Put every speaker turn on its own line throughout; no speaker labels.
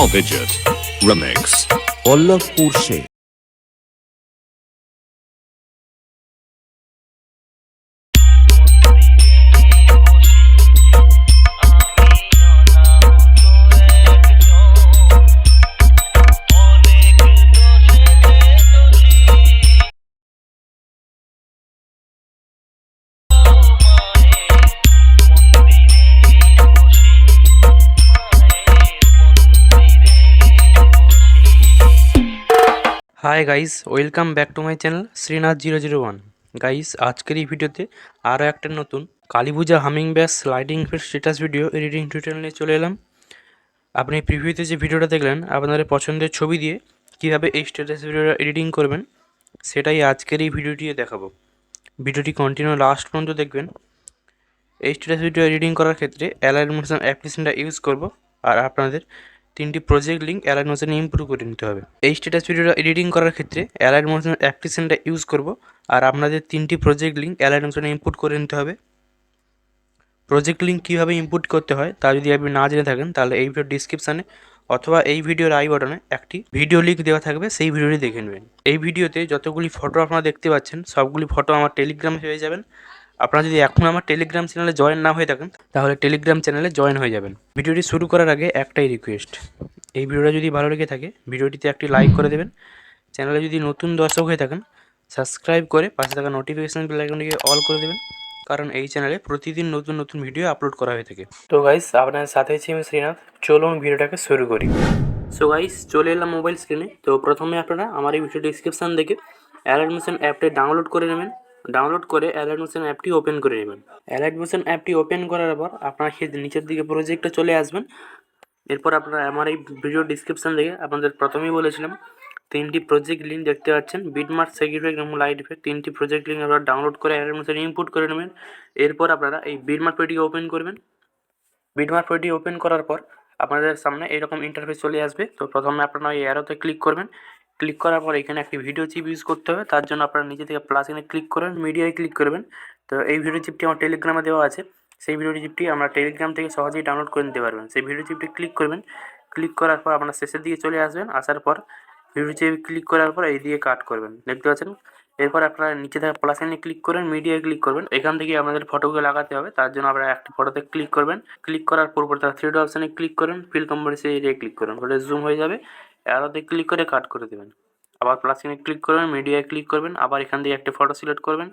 Widget Remix Vallabhpur se
hi guys, welcome back to my channel Srinath 001। Guys, আজকের এই ভিডিওতে আরও একটা নতুন কালী পূজা হামিং ব্যাস lighting effect status video editing tutorial নিয়ে চলে এলাম। আপনি প্রিভিউতে যে ভিডিওটা দেখলেন আপনাদের পছন্দের ছবি দিয়ে কীভাবে এই স্ট্যাটাস ভিডিওটা এডিটিং করবেন সেটাই আজকের এই ভিডিওটিতে দেখাবো। ভিডিওটি কন্টিনিউ লাস্ট পর্যন্ত দেখবেন। এই স্ট্যাটাস ভিডিও এডিটিং করার ক্ষেত্রে অ্যালাইটমোশন অ্যাপ্লিকেশনটা ইউজ করব, আর আপনাদের 3টি প্রজেক্ট লিঙ্ক অ্যালাইটমোশনে ইমপ্রুভ করে নিতে হবে। এই স্ট্যাটাস ভিডিওটা এডিটিং করার ক্ষেত্রে অ্যালাইটমোশন অ্যাপ্লিকেশনটা ইউজ করব, আর আপনাদের 3টি প্রজেক্ট লিঙ্ক অ্যালাইটমোশনে ইনপুট করে নিতে হবে। প্রজেক্ট লিঙ্ক কীভাবে ইনপুট করতে হয় তা যদি আপনি না জেনে থাকেন তাহলে এই ভিডিও ডিসক্রিপশানে অথবা এই ভিডিওর আই বাটনে একটি ভিডিও লিঙ্ক দেওয়া থাকবে, সেই ভিডিওটি দেখে নেবেন। এই ভিডিওতে যতগুলি ফটো আপনারা দেখতে পাচ্ছেন সবগুলি ফটো আমার টেলিগ্রামে পেয়ে যাবেন। আপনারা যদি এখন আমার টেলিগ্রাম চ্যানেলে জয়েন না হয়ে থাকেন তাহলে টেলিগ্রাম চ্যানেলে জয়েন হয়ে যাবেন। ভিডিওটি শুরু করার আগে একটাই রিকোয়েস্ট, এই ভিডিওটা যদি ভালো লেগে থাকে ভিডিওটিতে একটি লাইক করে দেবেন। চ্যানেলে যদি নতুন দর্শক হয়ে থাকেন সাবস্ক্রাইব করে পাশে থাকা নোটিফিকেশান বেল আইকনটিকে অল করে দেবেন, কারণ এই চ্যানেলে প্রতিদিন নতুন নতুন ভিডিও আপলোড করা হয়ে থাকে। তো গাইস, আপনাদের সাথে আছি আমি শ্রীনাথ। চলুন ভিডিওটাকে শুরু করি। সো গাইস, চলে এলাম মোবাইল স্ক্রিনে। তো প্রথমে আপনারা আমার এই ভিডিও ডিসক্রিপশান থেকে অ্যালাইটমোশন অ্যাপটি ডাউনলোড করে নেবেন। ডাউনলোড করে অ্যালাইটমোশন অ্যাপটি ওপেন করে নেবেন। অ্যালাইটমোশন অ্যাপটি ওপেন করার পর আপনার নিচের দিকে প্রজেক্টে চলে আসবেন। এরপর আপনারা আমার এই ভিডিও ডিসক্রিপশান থেকে আপনাদের প্রথমেই বলেছিলাম 3টি প্রজেক্ট লিঙ্ক দেখতে পাচ্ছেন, বিটমার্ক, সেগ ইফেক্ট এবং লাইট ইফেক্ট। 3টি প্রজেক্ট লিঙ্ক আপনারা ডাউনলোড করে অ্যালাইটমোশনে ইনপুট করে নেবেন। এরপর আপনারা এই বিটমার্ক পেজটি ওপেন করবেন। বিটমার্ক পেজটি ওপেন করার পর আপনাদের সামনে এরকম ইন্টারফেস চলে আসবে। তো প্রথমে আপনারা এই অ্যারোতে ক্লিক করবেন। ক্লিক করার পর এখানে একটি ভিডিও চিপ ইউজ করতে হবে, তার জন্য আপনারা নিচে থেকে প্লাস এখানে ক্লিক করবেন, মিডিয়ায় ক্লিক করবেন। তো এই ভিডিও চিপটি আমার টেলিগ্রামে দেওয়া আছে, সেই ভিডিও চিপটি আমরা টেলিগ্রাম থেকে সহজেই ডাউনলোড করে নিতে পারবেন। সেই ভিডিও চিপটি ক্লিক করবেন। ক্লিক করার পর আপনার শেষের দিকে চলে আসবেন। আসার পর ভিডিও চিপ ক্লিক করার পর এই দিয়ে কাট করবেন, দেখতে পাচ্ছেন। এরপর আপনারা নিচে থেকে প্লাস আইকনে ক্লিক করবেন, মিডিয়ায় ক্লিক করবেন। এখান থেকে আপনাদের ফটোগুলো লাগাতে হবে, তার জন্য আপনারা একটি ফটোতে ক্লিক করবেন। ক্লিক করার পর তার 3D অপশানে ক্লিক করবেন, ফিল কম্পোজিশন এরিয়ায় ক্লিক করবেন, ফটো জুম হয়ে যাবে। অ্যারোতে ক্লিক করে কাট করে দেবেন। আবার প্লাস আইকনে ক্লিক করবেন, মিডিয়ায় ক্লিক করবেন, আবার এখান থেকে একটা ফটো সিলেক্ট করবেন।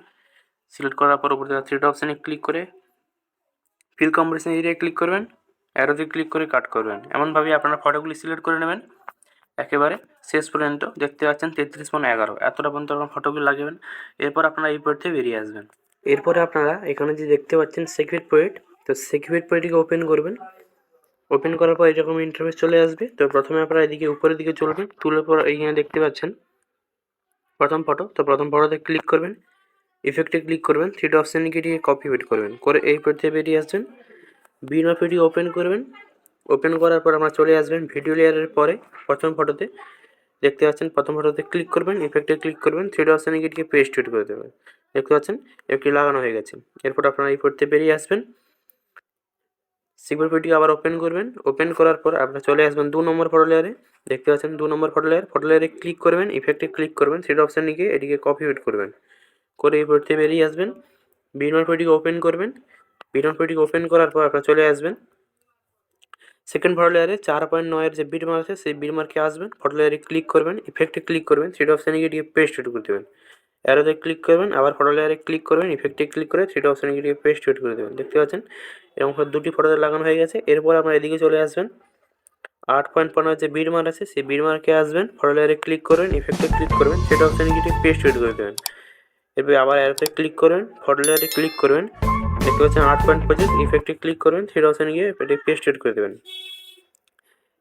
সিলেক্ট করার পর উপরে 3D অপশানে ক্লিক করে ফিল কম্পোজিশন এরিয়ায় ক্লিক করবেন, অ্যারোতে ক্লিক করে কাট করবেন। এমনভাবে আপনারা ফটোগুলি সিলেক্ট করে নেবেন একেবারে শেষ পর্যন্ত। দেখতে পাচ্ছেন 33.11, এতটা পর্যন্ত আপনার ফটোগুলো লাগাবেন। এরপর আপনারা এই পয়েন্ট থেকে বেরিয়ে আসবেন। এরপরে আপনারা এখানে যে দেখতে পাচ্ছেন সিক্রেট পয়েন্ট, তো সিক্রেট পয়েন্টটিকে ওপেন করবেন। ওপেন করার পর এরকম ইন্টারফেস চলে আসবে। তো প্রথমে আপনারা এদিকে উপরের দিকে চলবেন, তুলার পর এইখানে দেখতে পাচ্ছেন প্রথম ফটো। তো প্রথম ফটোতে ক্লিক করবেন, ইফেক্টে ক্লিক করবেন, 3D অপশানে গিয়ে কপি পেট করবেন, করে এই পয়েন্ট থেকে বেরিয়ে আসবেন। বিনর পেটি ওপেন করবেন। ওপেন করার পর আমরা চলে আসবেন ভিডিও লেয়ারের পরে প্রথম ফটোতে দেখতে পাচ্ছেন। প্রথম ফটোতে ক্লিক করবেন, ইফেক্টে ক্লিক করবেন, 3D অপশানে গিয়ে পেস্ট করে দেবেন, দেখতে পাচ্ছেন একটি লাগানো হয়ে গেছে। এরপর আপনারা এই পড়তে বেরিয়ে আসবেন। সিকিউর পেটি আবার ওপেন করবেন। ওপেন করার পর আপনারা চলে আসবেন 2 নম্বর ফটো লেয়ারে, দেখতে পাচ্ছেন 2 নম্বর ফটো লেয়ারে ক্লিক করবেন, ইফেক্টে ক্লিক করবেন, 3D অপশানে গিয়ে এটিকে কপি পেট করবেন, করে এই পড়তে বেরিয়ে আসবেন। বিনর পেটিকে ওপেন করবেন। বিনর পেটিকে ওপেন করার পর আপনারা চলে আসবেন সেকেন্ড ফটো লেয়ারে 4.9 যে বিট মার্ক আছে সেই বিট মার্কে আসবেন। ফটো লেয়ারে ক্লিক করবেন, ইফেক্টে ক্লিক করবেন, 3D অপশানে গিয়ে পেস্ট করে দেবেন, অ্যারোতে ক্লিক করবেন, আবার ফটো লেয়ারে ক্লিক করবেন, ইফেক্টে ক্লিক করে 3D অপশানে গিয়ে পেস্ট করে দেবেন, দেখতে পাচ্ছেন এবং দুটি ফটোতে লাগানো হয়ে গেছে। এরপর আপনারা এদিকে চলে আসবেন 8.15 যে বিট মার্ক আছে সেই বিট মার্কে আসবেন, ফটো লেয়ারে ক্লিক করবেন, ইফেক্টে ক্লিক করবেন, 3D অপশানে গিয়ে পেস্ট করে দেবেন। এরপর আবার অ্যারোতে ক্লিক করবেন, ফটো লেয়ারে ক্লিক করবেন, দেখতে পাচ্ছেন 8.25, ইফেক্টে ক্লিক করবেন, 3D অপশানে গিয়ে পেস্ট করে দেবেন।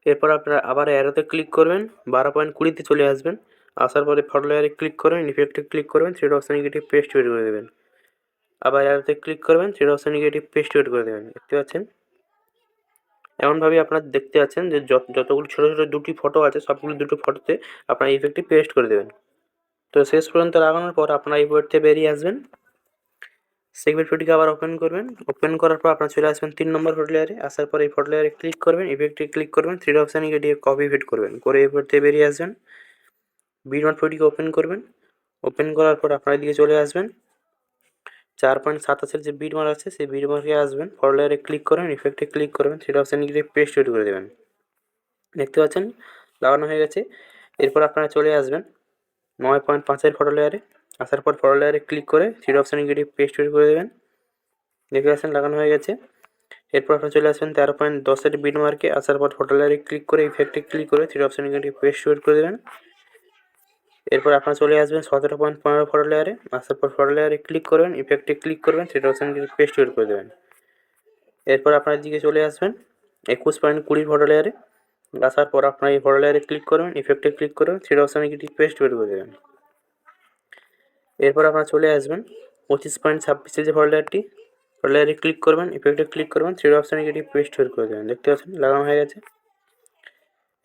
এরপর আপনারা আবার অ্যারোতে ক্লিক করবেন, 12.20-তে চলে আসবেন। আসার পরে ফটো লেয়ারে ক্লিক করবেন, ইফেক্টে ক্লিক করবেন, 3D অপশানে গিয়ে পেস্ট করে দেবেন। আবার অ্যারোতে ক্লিক করবেন, 3D অপশানে গিয়ে পেস্ট করে দেবেন, দেখতে পাচ্ছেন। এমনভাবে আপনারা দেখতে পাচ্ছেন যে যতগুলো ছোটো ছোটো দুটি ফটো আছে সবগুলো দুটো ফটোতে আপনারা ইফেক্টে পেস্ট করে দেবেন। তো শেষ পর্যন্ত লাগানোর পর আপনারা এই পয়েন্ট থেকে বেরিয়ে আসবেন। সেগমেন্ট ভিউটিকে আবার ওপেন করবেন। ওপেন করার পর আপনারা চলে আসবেন 3 নম্বর ফটো লেয়ারে। আসার পর এই ফটো লেয়ারে ক্লিক করবেন, ইফেক্টে ক্লিক করবেন, 3 অপশানে গিয়ে কপি ফিট করবেন, করে এরপর থেকে বেরিয়ে আসবেন। বিটমার্ক ভিউটিকে ওপেন করবেন। ওপেন করার পর আপনার দিকে চলে আসবেন 4.87 যে বিটমার্ক আছে সেই বিটমার্কে আসবেন, ফটো লেয়ারে ক্লিক করবেন, ইফেক্টে ক্লিক করবেন, 3 অপশানে গিয়ে পেস্ট ফিট করে দেবেন। দেখতে পাচ্ছেন লাগানো হয়ে গেছে। এরপর আপনারা চলে আসবেন 9.5 ফটো লেয়ারে। আসার পর ফটো লেয়ারে ক্লিক করে 3 অপশানে গিয়ে পেস্ট ফিট করে দেবেন। দেখতে পাচ্ছেন লাগানো হয়ে গেছে। এরপর আপনারা চলে আসবেন 13.10 বিটমার্কে। আসার পর ফটো লেয়ারে ক্লিক করে ইফেক্টে ক্লিক করে 3 অপশানে গিয়ে পেস্ট ফিট করে দেবেন। এরপর আপনারা চলে আসবেন 17.15 ফটো লেয়ারে। আসার পর ফটো লেয়ারে ক্লিক করবেন, ইফেক্টে ক্লিক করবেন, 3 অপশানে গিয়ে পেস্ট ফিট করে দেবেন। এরপর আপনার দিকে চলে আসবেন 21.20 ফটো লেয়ারে। আসার পর আপনার এই ফটো লেয়ারে ক্লিক করবেন, ইফেক্টে ক্লিক করবেন, 3 অপশানে গিয়ে পেস্ট ফিট করে দেবেন। এরপর আপনারা চলে আসবেন 25.26 যে ফটো লেয়ারটি, ফটো লেয়ারে ক্লিক করবেন, ইফেক্টে ক্লিক করবেন, 3 অপশানে গিয়ে পেস্ট ফিট করে দেবেন। দেখতে পাচ্ছেন লাগানো হয়ে গেছে।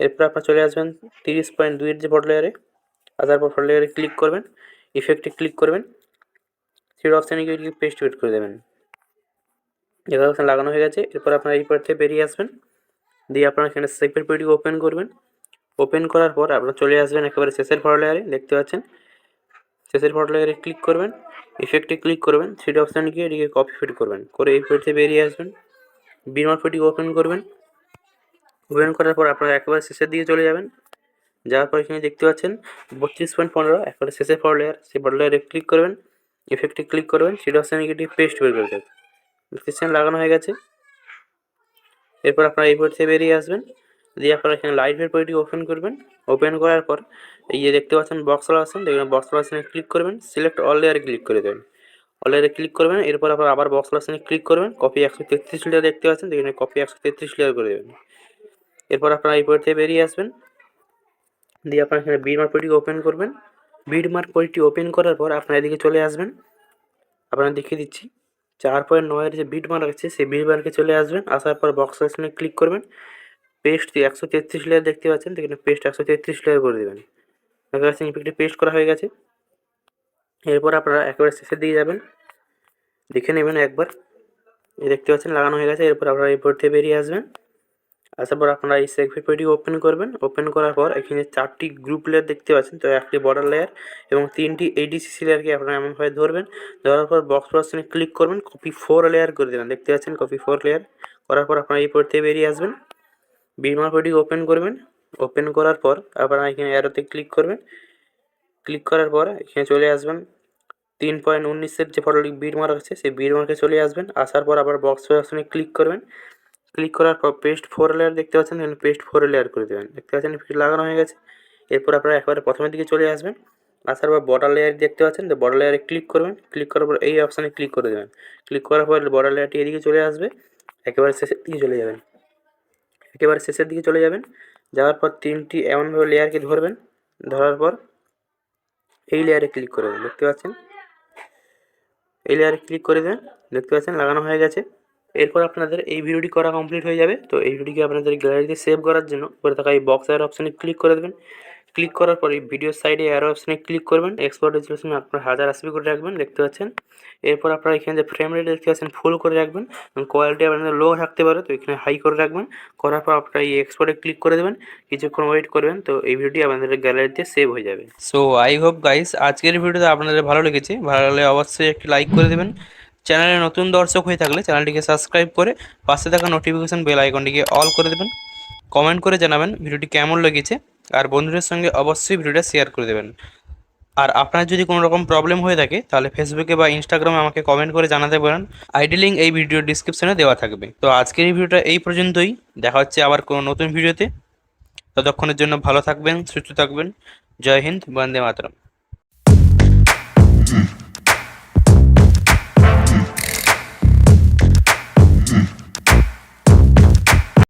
এরপর আপনারা চলে আসবেন 30.2 যে ফটো লেয়ারে। আসার পর ফটো লেয়ারে ক্লিক করবেন, ইফেক্টে ক্লিক করবেন, 3 অপশানে গিয়ে পেস্ট ফিট করে দেবেন। এবার অপশান লাগানো হয়ে গেছে। এরপর আপনারা এই পার থেকে বেরিয়ে আসবেন, দিয়ে আপনারা এখানে সেভের পেজটিকে ওপেন করবেন। ওপেন করার পর আপনারা চলে আসবেন একেবারে শেষের ফটো লেয়ারে। দেখতে পাচ্ছেন শেষের ফটো লেয়ারে ক্লিক করবেন, ইফেক্টে ক্লিক করবেন, 3 অপশানে গিয়ে এদিকে কপি ফিট করবেন, করে এই পেজ থেকে বেরিয়ে আসবেন। বিটমার্ক পেজটিকে ওপেন করবেন। ওপেন করার পর আপনারা একেবারে শেষের দিকে চলে যাবেন। যাওয়ার পর এখানে দেখতে পাচ্ছেন 32.15 একেবারে শেষের ফটো লেয়ার, সেই ফটো লেয়ারে ক্লিক করবেন, ইফেক্টে ক্লিক করবেন, 3 অপশানে গিয়ে পেস্ট বের করে দেবেন। দেখতেছেন লাগানো হয়ে গেছে। এরপর আপনারা এই পেজ থেকে বেরিয়ে আসবেন, দিয়ে আপনারা এখানে লাইটের পেজটি ওপেন করবেন। ওপেন করার পর এই যে দেখতে পাচ্ছেন বক্স অপশন, দেখবেন বক্স অপশনে ক্লিক করবেন, সিলেক্ট অল লেয়ারে ক্লিক করে দেবেন। অল লেয়ারে ক্লিক করবেন। এরপর আপনারা আবার বক্স অপশনে ক্লিক করবেন, কপি 133 লেয়ার দেখতে পাচ্ছেন, দেখবেন কপি 133 লেয়ার করে দেবেন। এরপর আপনারা এই পেজ থেকে বেরিয়ে আসবেন, দিয়ে আপনারা এখানে বিটমার্ক পেজটি ওপেন করবেন। বিটমার্ক পেজটি ওপেন করার পর আপনারা এদিকে চলে আসবেন। আপনারা দেখিয়ে দিচ্ছি 4.9 যে বিটমার্ক আছে সেই বিটমার্কে চলে আসবেন। আসার পর বক্স অপশনে ক্লিক করবেন, পেস্ট 133 লেয়ার দেখতে পাচ্ছেন, এখানে পেস্ট 133 লেয়ার করে দেবেন। দেখতে পাচ্ছেন ইফেক্টে পেস্ট করা হয়ে গেছে। এরপর আপনারা একেবারে শেষের দিকে যাবেন, দেখে নেবেন একবার, এই দেখতে পাচ্ছেন লাগানো হয়ে গেছে। এরপর আপনারা এই বোর্ড থেকে বেরিয়ে আসবেন। আসার পর আপনারা এই সেগমেন্ট পেজটি ওপেন করবেন। ওপেন করার পর এখানে 4টি গ্রুপ লেয়ার দেখতে পাচ্ছেন, তো একটি বর্ডার লেয়ার এবং 3টি এডিসিসি লেয়ারকে আপনারা এমনভাবে ধরবেন। ধরার পর বক্স অপশনে ক্লিক করবেন, কপি 4 লেয়ার করে দেবেন। দেখতে পাচ্ছেন কপি 4 লেয়ার করার পর আপনারা এই বোর্ড থেকে বেরিয়ে আসবেন। বিটমার্ক পেজটি ওপেন করবেন। ওপেন করার পর আপনারা এখানে অ্যারোতে ক্লিক করবেন। ক্লিক করার পর এখানে চলে আসবেন 3.19 যে ফটো বিটমার্ক আছে সেই বিটমার্কে চলে আসবেন। আসার পর আবার বক্স অপশনে ক্লিক করবেন। ক্লিক করার পর পেস্ট 4 লেয়ার দেখতে পাচ্ছেন, এখানে পেস্ট 4 লেয়ার করে দেবেন। দেখতে পাচ্ছেন লাগানো হয়ে গেছে। এরপর আপনারা একেবারে প্রথমের দিকে চলে আসবেন। আসার পর বর্ডার লেয়ার দেখতে পাচ্ছেন, তো বর্ডার লেয়ারে ক্লিক করবেন। ক্লিক করার পর এই অপশানে ক্লিক করে দেবেন। ক্লিক করার পর বর্ডার লেয়ারটি এদিকে চলে আসবে, একেবারে শেষের দিকে চলে যাবেন। একেবারে শেষের দিকে চলে যাবেন। যাওয়ার পর 3টি এমনভাবে লেয়ারকে ধরবেন। ধরার পর এই লেয়ারে ক্লিক করে দেবেন। দেখতে পাচ্ছেন এই লেয়ারে ক্লিক করে দেবেন। দেখতে পাচ্ছেন লাগানো হয়ে গেছে। এরপর আপনাদের এই ভিডিওটি করা কমপ্লিট হয়ে যাবে। তো এই ভিডিওটিকে আপনাদের গ্যালারিতে সেভ করার জন্য উপরে থাকা এই বক্স অ্যারো অপশানে ক্লিক করে দেবেন। ক্লিক করার পর এই ভিডিওর সাইডে অ্যারো অপশানে ক্লিক করবেন। এক্সপোর্ট রেজুলেশন আপনার 1000 আশি করে রাখবেন। দেখতে পাচ্ছেন। এরপর আপনারা এখানে যে ফ্রেম রেট দেখতে পাচ্ছেন ফুল করে রাখবেন, কোয়ালিটি আপনাদের লো থাকতে পারে, তো এখানে হাই করে রাখবেন। করার পর আপনারা এই এক্সপোর্টে ক্লিক করে দেবেন, কিছুক্ষণ ওয়েট করবেন, তো এই ভিডিওটি আপনাদের গ্যালারিতে সেভ হয়ে যাবে। সো আই হোপ গাইস আজকের ভিডিওতে আপনাদের ভালো লেগেছে। ভালো লাগলে অবশ্যই একটি লাইক করে দেবেন। চ্যানেলে নতুন দর্শক হয়ে থাকলে চ্যানেলটিকে সাবস্ক্রাইব করে পাশে থাকা নোটিফিকেশন বেল আইকনটিকে অল করে দেবেন। কমেন্ট করে জানাবেন ভিডিওটি কেমন লেগেছে, আর বন্ধুদের সঙ্গে অবশ্যই ভিডিওটা শেয়ার করে দেবেন। আর আপনার যদি কোনো রকম প্রবলেম হয়ে থাকে তাহলে ফেসবুকে বা ইনস্টাগ্রামে আমাকে কমেন্ট করে জানাতে পারেন। আইডি লিঙ্ক এই ভিডিওর ডিসক্রিপশনে দেওয়া থাকবে। তো আজকের এই ভিডিওটা এই পর্যন্তই। দেখা হচ্ছে আবার কোনো নতুন ভিডিওতে। ততক্ষণের জন্য ভালো থাকবেন, সুস্থ থাকবেন। জয় হিন্দ, বন্দে মাতরম।